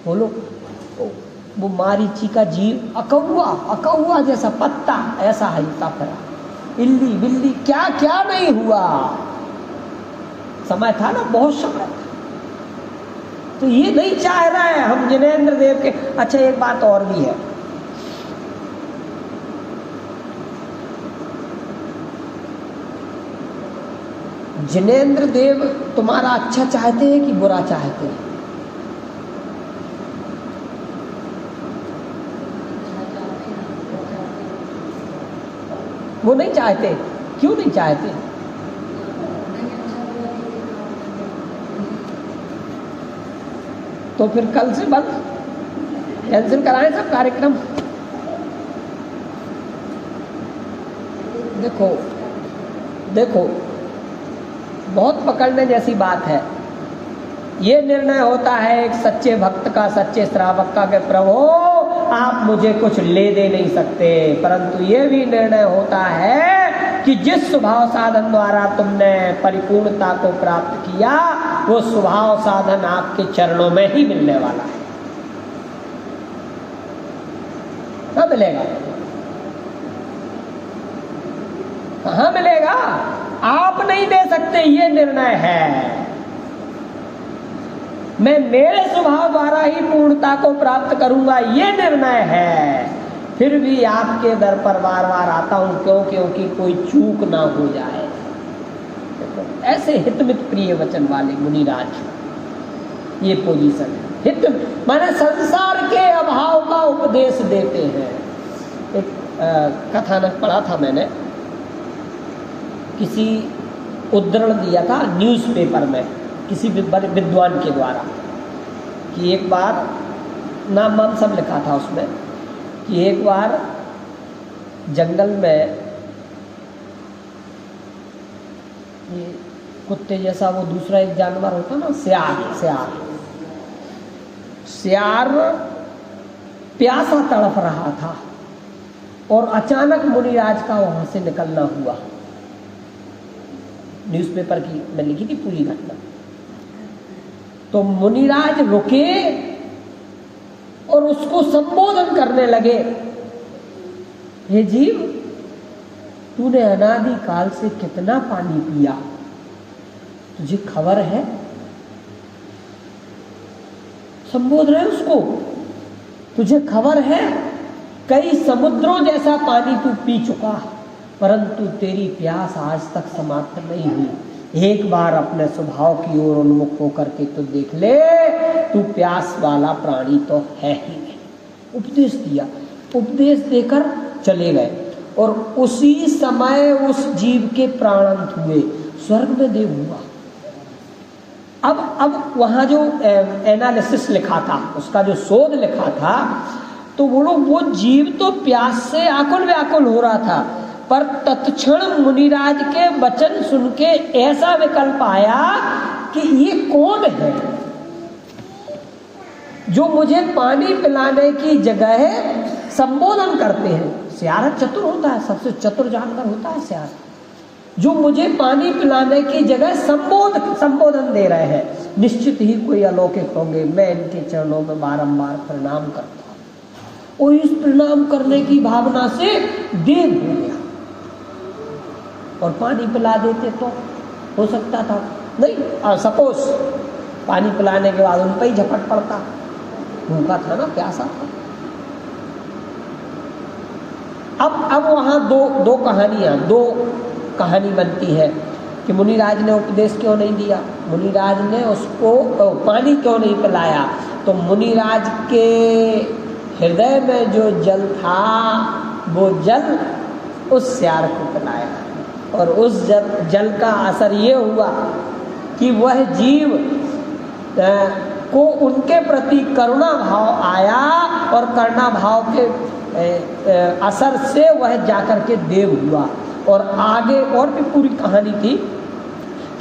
बोलो, वो मारीची का जीव अकौआ जैसा पत्ता ऐसा हिलता फिरा, इल्ली बिल्ली क्या क्या नहीं हुआ। समय था ना, बहुत समय था। तो ये नहीं चाह रहा है हम जिनेंद्र देव के। अच्छा, एक बात और भी है, जिनेंद्र देव तुम्हारा अच्छा चाहते हैं कि बुरा चाहते हैं? वो नहीं चाहते। क्यों नहीं चाहते? तो फिर कल से बंद, कैंसिल कराएं सब कार्यक्रम। देखो बहुत पकड़ने जैसी बात है। ये निर्णय होता है एक सच्चे भक्त का, सच्चे श्रावक का, कि प्रभु आप मुझे कुछ ले दे नहीं सकते, परंतु ये भी निर्णय होता है कि जिस स्वभाव साधन द्वारा तुमने परिपूर्णता को प्राप्त किया, वो स्वभाव साधन आपके चरणों में ही मिलने वाला है। कहाँ मिलेगा? कहाँ मिलेगा? आप नहीं दे सकते, ये निर्णय है। मैं मेरे स्वभाव द्वारा ही पूर्णता को प्राप्त करूंगा, ये निर्णय है। फिर भी आपके दर पर बार बार आता हूं, क्योंकि कोई चूक ना हो जाए। ऐसे हितमित प्रिय वचन वाले मुनिराज, ये पोजीशन है। हित माने संसार के अभाव का उपदेश देते हैं। एक कथानक पढ़ा था मैंने, किसी उद्धरण दिया था न्यूज़पेपर में किसी विद्वान के द्वारा, कि एक बार नाम सब लिखा था उसमें, कि एक बार जंगल में ये कुत्ते जैसा वो दूसरा एक जानवर होता ना, सियार प्यासा तड़प रहा था और अचानक मुनिराज का वहां से निकलना हुआ। न्यूज़पेपर की मैं लिखी थी पूरी घटना। तो मुनिराज रुके और उसको संबोधन करने लगे, हे जीव, तूने अनादि काल से कितना पानी पिया, तुझे खबर है? संबोध रहे उसको, तुझे खबर है? कई समुद्रों जैसा पानी तू पी चुका, परंतु तेरी प्यास आज तक समाप्त नहीं हुई। एक बार अपने स्वभाव की ओर उन्मुख होकर के तो देख ले, तू प्यास वाला प्राणी तो है ही नहीं। उपदेश दिया, उपदेश देकर चले गए और उसी समय उस जीव के प्राणांत हुए, स्वर्ग में देव हुआ। अब वहां जो एनालिसिस लिखा था, उसका जो शोध लिखा था, तो वो जीव तो प्यास से आकुल व्याकुल हो रहा था, पर तत्क्षण मुनिराज के वचन सुन के ऐसा विकल्प आया कि ये कौन है जो मुझे पानी पिलाने की जगह संबोधन करते हैं। सियार चतुर होता है, सबसे चतुर जानवर होता है सियार, जो मुझे पानी पिलाने की जगह संबोधन दे रहे हैं। निश्चित ही कोई अलौकिक होंगे, मैं इनके चरणों में बारंबार प्रणाम करता हूं। और इस प्रणाम करने की भावना से देव हो गया और पानी पिला देते तो हो सकता था नहीं। सपोज पानी पिलाने के बाद उन पर ही झपट पड़ता, भूखा था ना, प्यासा था। अब वहां दो कहानी बनती है कि मुनिराज ने उपदेश क्यों नहीं दिया, मुनिराज ने उसको पानी क्यों नहीं पिलाया। तो मुनिराज के हृदय में जो जल था, वो जल उस सियार को पिलाया और उस जल का असर ये हुआ कि वह जीव को उनके प्रति करुणा भाव आया और करुणा भाव के असर से वह जाकर के देव हुआ। और आगे और भी पूरी कहानी थी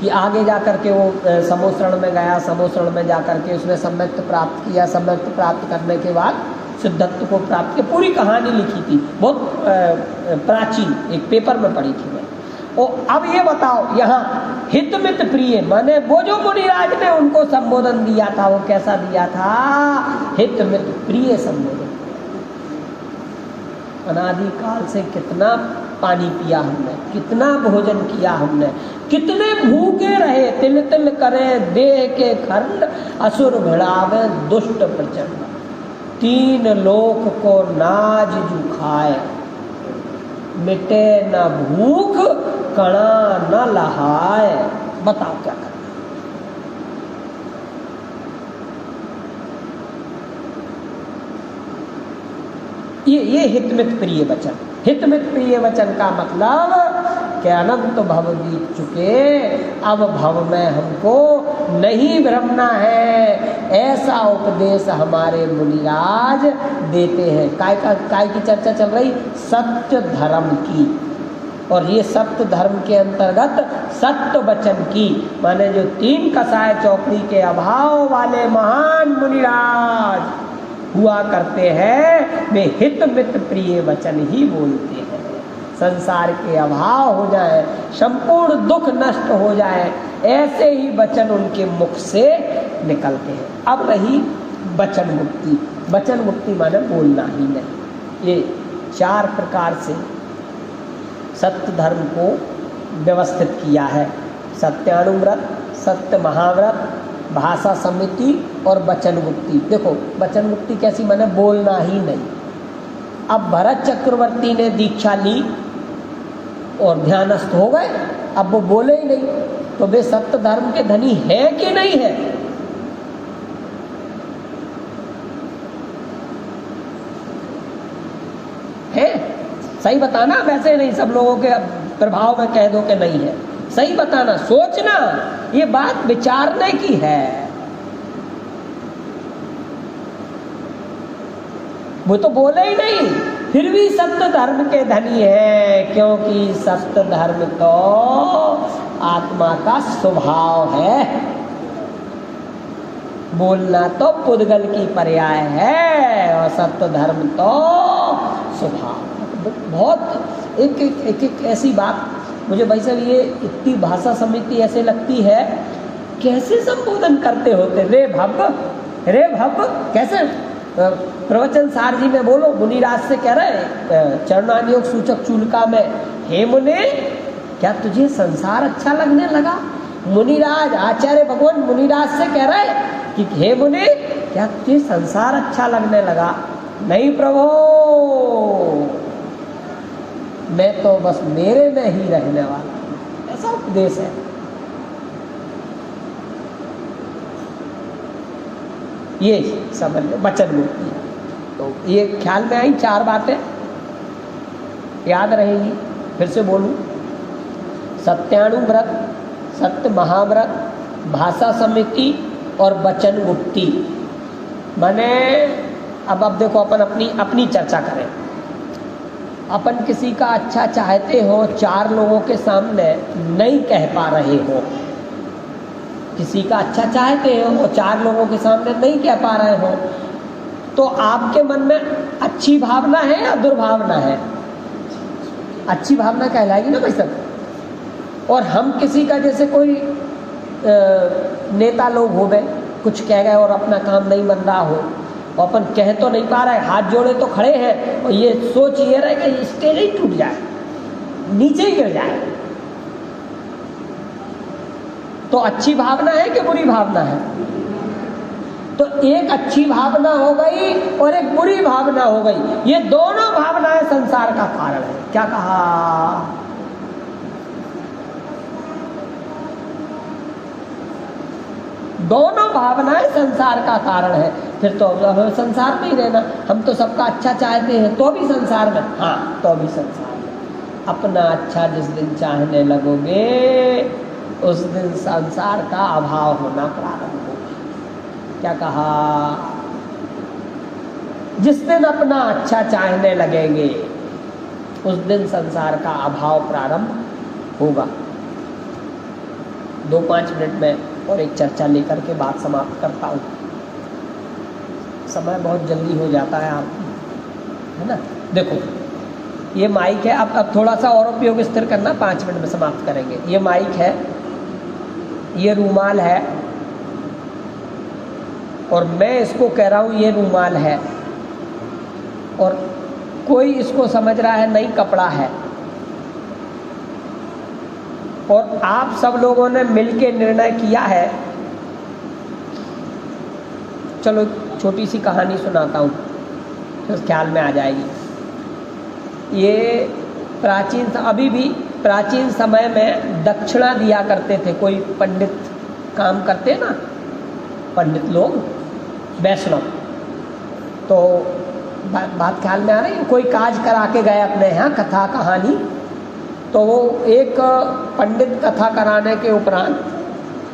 कि आगे जाकर के वो समोसरण में गया, समोसरण में जाकर के उसने सम्यक्त प्राप्त किया, सम्यक्त प्राप्त करने के बाद सिद्धत्व को प्राप्त किया। पूरी कहानी लिखी थी, बहुत प्राचीन, एक पेपर में पढ़ी थी मैं। और अब ये बताओ, यहाँ हितमित प्रिय माने वो जो मुनिराज ने उनको संबोधन दिया था, वो कैसा दिया था? हितमित प्रिय संबोधन। अनादि काल से कितना पानी पिया हमने, कितना भोजन किया हमने, कितने भूखे रहे, तिल तिल करे देह के खंड, असुर भिड़ावे दुष्ट प्रचंड, तीन लोक को नाज जू खाए, मिटे न भूख कणा न लहाए। बताओ क्या करना। ये हितमित प्रिय वचन। हितमित प्रिय वचन का मतलब कि अनंत भव बीत चुके, अब भव में हमको नहीं भ्रमना है, ऐसा उपदेश हमारे मुनिराज देते हैं। काय की चर्चा चल रही? सत्य धर्म की। और ये सत्य धर्म के अंतर्गत सत्य वचन की, माने जो तीन कसाय चौकड़ी के अभाव वाले महान मुनिराज हुआ करते हैं, वे हित मित प्रिय वचन ही बोलते हैं। संसार के अभाव हो जाए, संपूर्ण दुख नष्ट हो जाए, ऐसे ही वचन उनके मुख से निकलते हैं। अब रही वचन मुक्ति। वचन मुक्ति माने बोलना ही नहीं। ये चार प्रकार से सत्य धर्म को व्यवस्थित किया है। सत्यानुव्रत, सत्य महाव्रत, भाषा समिति और वचन मुक्ति। देखो वचन मुक्ति कैसी, माने बोलना ही नहीं। अब भरत चक्रवर्ती ने दीक्षा ली और ध्यानस्थ हो गए, अब वो बोले ही नहीं, तो वे सत्य धर्म के धनी है कि नहीं है? है? सही बताना, वैसे नहीं सब लोगों के प्रभाव में कह दो कि नहीं है। सही बताना, सोचना, ये बात विचारने की है। वो तो बोले ही नहीं, फिर भी सत्य धर्म के धनी है, क्योंकि सत्य धर्म तो आत्मा का स्वभाव है। बोलना तो पुद्गल की पर्याय है और सत्य धर्म तो स्वभाव। बहुत एक ऐसी बात मुझे भाई साहब, ये इतनी भाषा समिति ऐसे लगती है, कैसे संबोधन करते होते, रे भव कैसे प्रवचन सार जी में बोलो, मुनिराज से कह रहे चरणानियोग सूचक चूलका में, हे मुनि क्या तुझे संसार अच्छा लगने लगा? मुनिराज आचार्य भगवान मुनिराज से कह रहे कि हे मुनि क्या तुझे संसार अच्छा लगने लगा? नहीं प्रभु, मैं तो बस मेरे में ही रहने वाला हूं, ऐसा उपदेश है। ये समझ लो वचन मुक्ति। तो ये ख्याल में आई 4 बातें, याद रहेंगी। फिर से बोलूं, सत्यानुव्रत, सत्य महाव्रत, भाषा समिति और वचन मुक्ति। माने अब देखो, अपन अपनी चर्चा करें। अपन किसी का अच्छा चाहते हो, 4 लोगों के सामने नहीं कह पा रहे हो, किसी का अच्छा चाहते हो और 4 लोगों के सामने नहीं कह पा रहे हो, तो आपके मन में अच्छी भावना है या दुर्भावना है? अच्छी भावना कहलाएगी ना भाई सब। और हम किसी का, जैसे कोई नेता लोग हो गए, कुछ कह गए और अपना काम नहीं बन रहा हो, और अपन कह तो नहीं पा रहे, हाथ जोड़े तो खड़े हैं, और ये सोच ये रहे कि स्टेज ही टूट जाए, नीचे ही गिर जाए, तो अच्छी भावना है कि बुरी भावना है? तो एक अच्छी भावना हो गई और एक बुरी भावना हो गई, ये दोनों भावनाएं संसार का कारण है। क्या कहा? दोनों भावनाएं संसार का कारण है। फिर तो हमें संसार में ही रहना, हम तो सबका अच्छा चाहते हैं तो भी संसार में, हाँ तो भी संसार में। अपना अच्छा जिस दिन चाहने लगोगे उस दिन संसार का अभाव होना प्रारंभ होगा। क्या कहा? जिस दिन अपना अच्छा चाहने लगेंगे उस दिन संसार का अभाव प्रारंभ होगा। 2-5 मिनट में और एक चर्चा लेकर के बात समाप्त करता हूँ। समय बहुत जल्दी हो जाता है, आप है ना। देखो ये माइक है, अब थोड़ा सा और उपयोग स्थिर करना, 5 मिनट में समाप्त करेंगे। ये माइक है, ये रूमाल है, और मैं इसको कह रहा हूँ ये रूमाल है, और कोई इसको समझ रहा है नहीं कपड़ा है, और आप सब लोगों ने मिलके निर्णय किया है। चलो छोटी सी कहानी सुनाता हूँ, फिर ख्याल में आ जाएगी। ये अभी भी प्राचीन समय में दक्षिणा दिया करते थे। कोई पंडित काम करते ना, पंडित लोग वैष्णव, तो बात ख्याल में आ रही है। कोई काज करा के गए अपने यहाँ, कथा कहानी, तो वो एक पंडित कथा कराने के उपरांत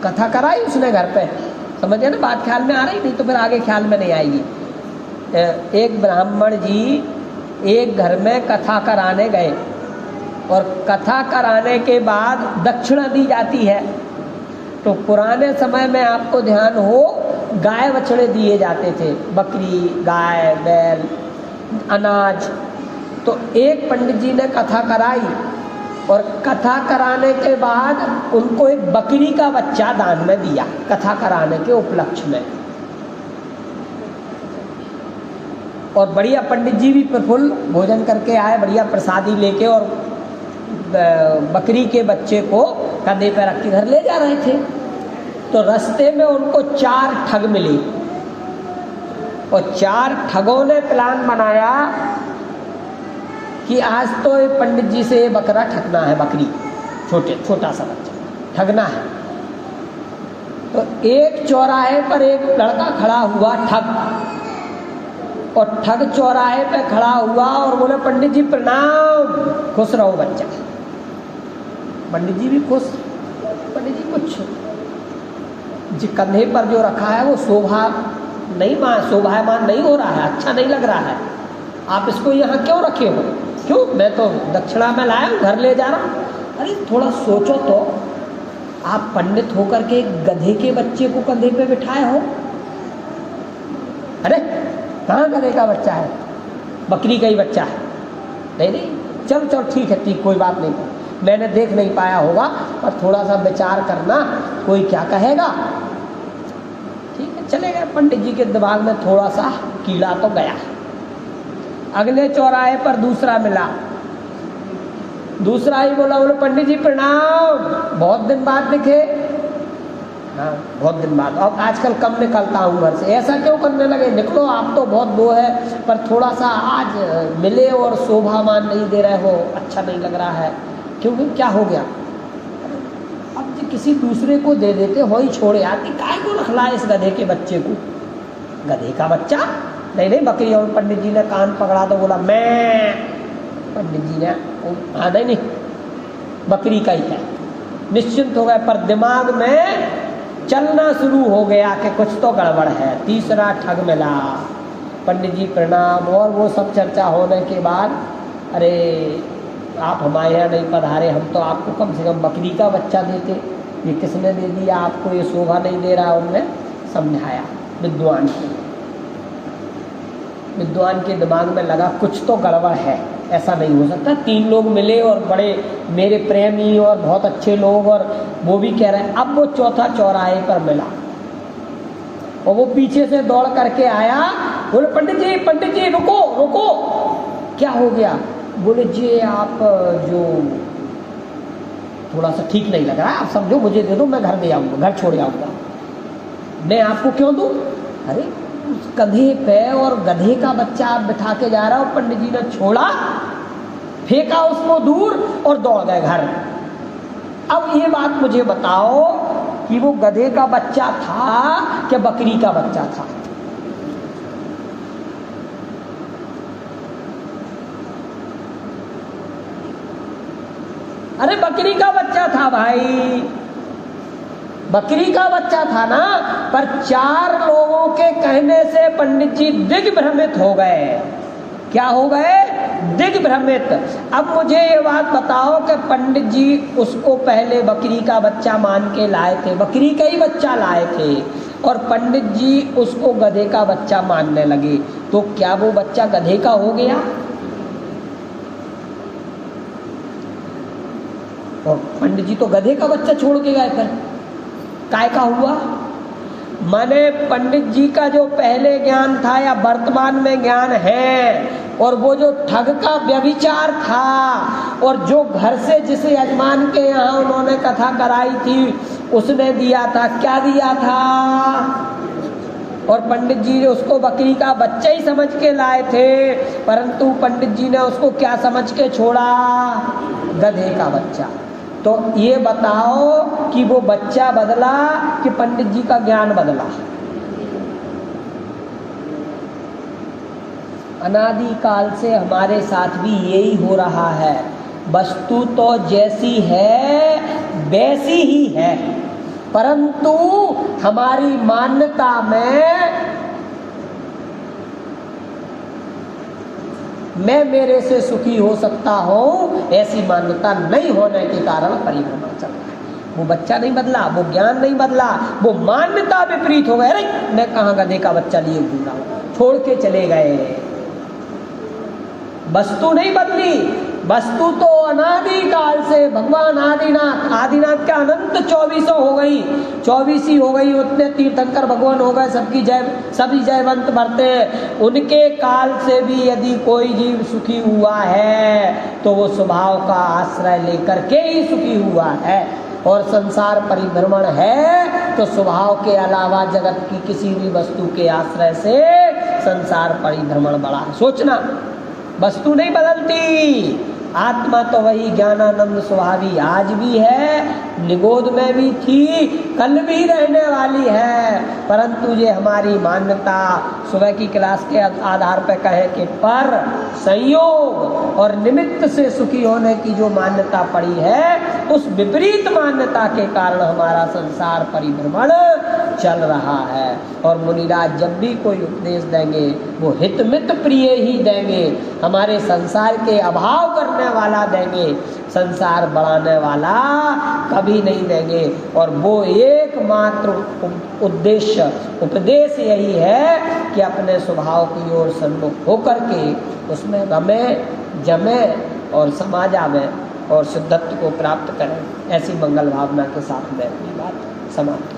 कथा कराई उसने घर पे, समझे ना, बात ख्याल में आ रही, नहीं तो फिर आगे ख्याल में नहीं आएगी। एक ब्राह्मण जी एक घर में कथा कराने गए, और कथा कराने के बाद दक्षिणा दी जाती है। तो पुराने समय में आपको ध्यान हो, गाय बछड़े दिए जाते थे, बकरी, गाय, बैल, अनाज। तो एक पंडित जी ने कथा कराई, और कथा कराने के बाद उनको एक बकरी का बच्चा दान में दिया, कथा कराने के उपलक्ष्य में। और बढ़िया पंडित जी भी प्रफुल्ल भोजन करके आए, बढ़िया प्रसादी लेके, और बकरी के बच्चे को कंधे पर रख के घर ले जा रहे थे। तो रास्ते में उनको 4 ठग मिले, और 4 ठगों ने प्लान बनाया कि आज तो एक पंडित जी से ये बकरा ठगना है, बकरी, छोटा सा बच्चा ठगना है। तो एक चौराहे पर एक लड़का खड़ा हुआ, ठग, और ठग चौराहे पे खड़ा हुआ और बोले, पंडित जी प्रणाम, खुश रहो बच्चा। पंडित जी भी खुश, पंडित जी कुछ जी कंधे पर जो रखा है वो शोभायमान नहीं हो रहा है, अच्छा नहीं लग रहा है। आप इसको यहाँ क्यों रखे हो? क्यों? मैं तो दक्षिणा में लाया हूँ, घर ले जा रहा हूँ। अरे थोड़ा सोचो तो, आप पंडित होकर के गधे के बच्चे को कंधे पे बिठाए हो। अरे कहाँ गधे का बच्चा है? बकरी का ही बच्चा है। नहीं नहीं, चल चल ठीक है, ठीक, कोई बात नहीं, मैंने देख नहीं पाया होगा, पर थोड़ा सा विचार करना, कोई क्या कहेगा। ठीक है, चले गए। पंडित जी के दिमाग में थोड़ा सा कीड़ा तो गया। अगले चौराहे पर दूसरा मिला, दूसरा ही बोला, बोले पंडित जी प्रणाम, बहुत दिन बाद दिखे। हाँ बहुत दिन बाद, अब आजकल कम निकलता हूँ घर से। ऐसा क्यों करने लगे? निकलो, आप तो बहुत वो है, पर थोड़ा सा आज मिले और शोभामान नहीं दे रहे हो, अच्छा नहीं लग रहा है। क्योंकि क्या हो गया? अब जो किसी दूसरे को दे देते हो ही छोड़े आती, काय को रखला इस गधे के बच्चे को? गधे का बच्चा? नहीं नहीं, बकरी। और पंडित जी ने कान पकड़ा तो बोला मैं, पंडित जी ने हाँ नहीं नहीं, बकरी का ही है। निश्चिंत हो गए, पर दिमाग में चलना शुरू हो गया कि कुछ तो गड़बड़ है। तीसरा ठग मिला, पंडित जी प्रणाम। और वो सब चर्चा होने के बाद, अरे आप हमारे यहाँ नहीं पधारे, हम तो आपको कम से कम बकरी का बच्चा देते, ये किसने दे दिया आपको, ये शोभा नहीं दे रहा। उन्होंने समझाया विद्वान को। विद्वान के दिमाग में लगा कुछ तो गड़बड़ है, ऐसा नहीं हो सकता। 3 लोग मिले और बड़े मेरे प्रेमी और बहुत अच्छे लोग, और वो भी कह रहे हैं। अब वो चौथा चौराहे पर मिला और वो पीछे से दौड़ करके आया, बोले पंडित जी रुको रुको। क्या हो गया? बोले जी आप जो थोड़ा सा ठीक नहीं लग रहा है, आप समझो, मुझे दे दो, मैं घर दे आऊँगा, घर छोड़ आऊँगा। मैं आपको क्यों दूँ? अरे उस कंधे पे और गधे का बच्चा आप बिठा के जा रहा हो। पंडित जी ने छोड़ा, फेंका उसको दूर और दौड़ गए घर। अब ये बात मुझे बताओ कि वो गधे का बच्चा था कि बकरी का बच्चा था? अरे बकरी का बच्चा था भाई, बकरी का बच्चा था ना। पर 4 लोगों के कहने से पंडित जी दिग्भ्रमित हो गए। क्या हो गए? दिग्भ्रमित। अब मुझे ये बात बताओ कि पंडित जी उसको पहले बकरी का बच्चा मान के लाए थे, बकरी का ही बच्चा लाए थे, और पंडित जी उसको गधे का बच्चा मानने लगे, तो क्या वो बच्चा गधे का हो गया? और पंडित जी तो गधे का बच्चा छोड़ के गए, फिर काय का हुआ? माने पंडित जी का जो पहले ज्ञान था या वर्तमान में ज्ञान है, और वो जो ठग का व्यभिचार था, और जो घर से जिस यजमान के यहाँ उन्होंने कथा कराई थी उसने दिया था, क्या दिया था? और पंडित जी ने उसको बकरी का बच्चा ही समझ के लाए थे, परंतु पंडित जी ने उसको क्या समझ के छोड़ा? गधे का बच्चा। तो ये बताओ कि वो बच्चा बदला कि पंडित जी का ज्ञान बदला? अनादि काल से हमारे साथ भी यही हो रहा है। वस्तु तो जैसी है वैसी ही है, परंतु हमारी मान्यता में मैं मेरे से सुखी हो सकता हूँ, ऐसी मान्यता नहीं होने के कारण परिभ्रमण चल रहा है। वो बच्चा नहीं बदला, वो ज्ञान नहीं बदला, वो मान्यता विपरीत हो गए। अरे मैं कहाँ गधे का बच्चा लिए घूम रहा हूँ, छोड़ के चले गए। वस्तु नहीं बदली, वस्तु तो अनादि काल से भगवान आदिनाथ, आदिनाथ का अनंत 24 हो गई, 24 हो गई, उतने तीर्थंकर भगवान हो गए, सबकी जय, सभी जयवंत भरते। उनके काल से भी यदि कोई जीव सुखी हुआ है तो वो स्वभाव का आश्रय लेकर के ही सुखी हुआ है, और संसार परिभ्रमण है तो स्वभाव के अलावा जगत की किसी भी वस्तु के आश्रय से संसार परिभ्रमण बड़ा है। सोचना, वस्तु नहीं बदलती, आत्मा तो वही ज्ञानानंद स्वभावी आज भी है, निगोद में भी थी, कल भी रहने वाली है, परंतु ये हमारी मान्यता सुबह की क्लास के आधार पर कहें कि पर संयोग और निमित्त से सुखी होने की जो मान्यता पड़ी है, उस विपरीत मान्यता के कारण हमारा संसार परिभ्रमण चल रहा है। और मुनिराज जब भी कोई उपदेश देंगे वो हितमित प्रिय ही देंगे, हमारे संसार के अभाव करने वाला देंगे, संसार बढ़ाने वाला कभी नहीं देंगे। और वो एकमात्र उद्देश्य उपदेश यही है कि अपने स्वभाव की ओर सन्मुख होकर के उसमें रमे जमे और समाजा में और शुद्धत्व को प्राप्त करें। ऐसी मंगल भावना के साथ मैं अपनी बात समाप्त